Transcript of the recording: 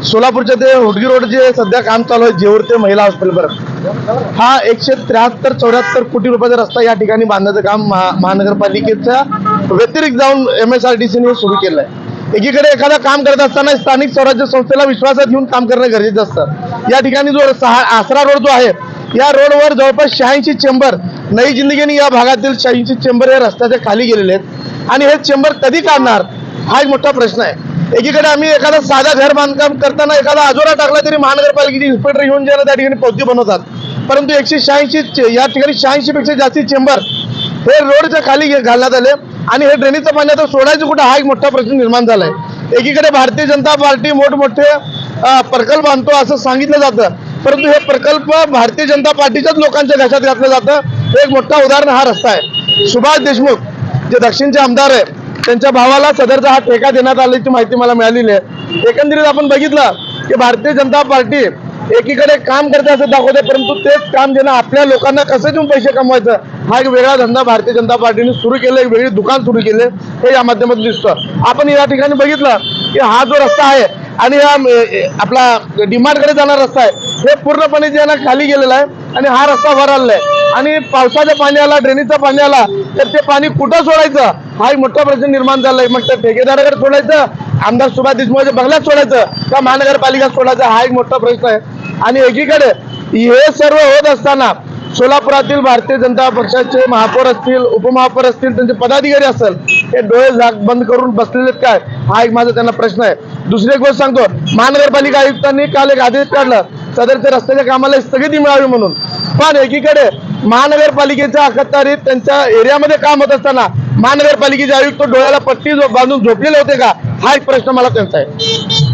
सोलापूरच्या ते हुडगी रोड जे सध्या काम चालू आहे जेऊर ते महिला हॉस्पिटलपर्यंत हा 173-74 कोटी रुपयाचा रस्ता या ठिकाणी बांधण्याचं काम महानगरपालिकेच्या व्यतिरिक्त जाऊन MSRDCने सुरू केलं आहे। एकीकडे एखादा काम करत असताना स्थानिक स्वराज्य संस्थेला विश्वासात घेऊन काम करणं गरजेचं असतं। या ठिकाणी जो आसरा रोड जो आहे या रोडवर जवळपास 86 चेंबर नई जिंदगीने या भागातील 86 चेंबर हे रस्त्याच्या खाली गेलेले आहेत आणि हे चेंबर कधी काढणार हा एक मोठा प्रश्न आहे। एकीकडे आम्ही एखादा साधा घर बांधकाम करताना एखादा आजोरा टाकला तरी महानगरपालिकेचे इन्स्पेक्टर येऊन ज्याला त्या ठिकाणी पावती बनवतात, परंतु 186 या ठिकाणी 86 पेक्षा जास्ती चेंबर हे रोडच्या खाली घालण्यात आले आणि हे ड्रेनेजचं पाणी आता सोडायचं कुठं हा एक मोठा प्रश्न निर्माण झालाय। एकीकडे भारतीय जनता पार्टी मोठमोठे प्रकल्प आणतो असं सांगितलं जातं, परंतु हे प्रकल्प भारतीय जनता पार्टीच्याच लोकांच्या घशात घातलं जातं। हे एक मोठा उदाहरण हा रस्ता आहे। सुभाष देशमुख जे दक्षिणचे आमदार आहे त्यांच्या भावाला सदरचा हा ठेका देण्यात आल्याची माहिती मला मिळालेली आहे। एकंदरीत आपण बघितलं की भारतीय जनता पार्टी एकीकडे काम करते असं दाखवते, परंतु तेच काम देणं आपल्या लोकांना कसं देऊन पैसे कमवायचं हा एक वेगळा धंदा भारतीय जनता पार्टीने सुरू केलं, एक वेगळी दुकान सुरू केले हे या माध्यमातून दिसतं। आपण या ठिकाणी बघितलं की हा जो रस्ता आहे आणि हा आपला डिमांडकडे जाणारा रस्ता आहे हे पूर्णपणे जे ना खाली गेलेला आहे आणि हा रस्ता वर आलेला आहे आणि पावसाच्या पाणी आला, ड्रेनेजचा पाणी आला तर ते पाणी कुठं सोडायचं हा एक मोठा प्रश्न निर्माण झालाय। मग त्या ठेकेदाराकडे सोडायचं, आमदार सुभाष देशमुखच्या बंगल्यात सोडायचं का महानगरपालिका सोडायचं हा एक मोठा प्रश्न आहे। आणि एकीकडे हे सर्व होत असताना सोलापुरातील भारतीय जनता पक्षाचे महापौर असतील, उपमहापौर असतील, त्यांचे पदाधिकारी असेल हे डोळे बंद करून बसलेले काय हा एक माझा त्यांना प्रश्न आहे। दुसरी एक गोष्ट सांगतो, महानगरपालिका आयुक्तांनी काल एक आदेश काढला सदरच्या रस्त्याच्या कामाला स्थगिती मिळावी म्हणून, पण एकीकडे महानगरपालिकेच्या अखत्यारीत त्यांच्या एरियामध्ये काम होत असताना महानगरपालिकेचे आयुक्त डोळ्याला पट्टी बांधून झोपलेले होते का हा एक प्रश्न मला त्यांचा आहे।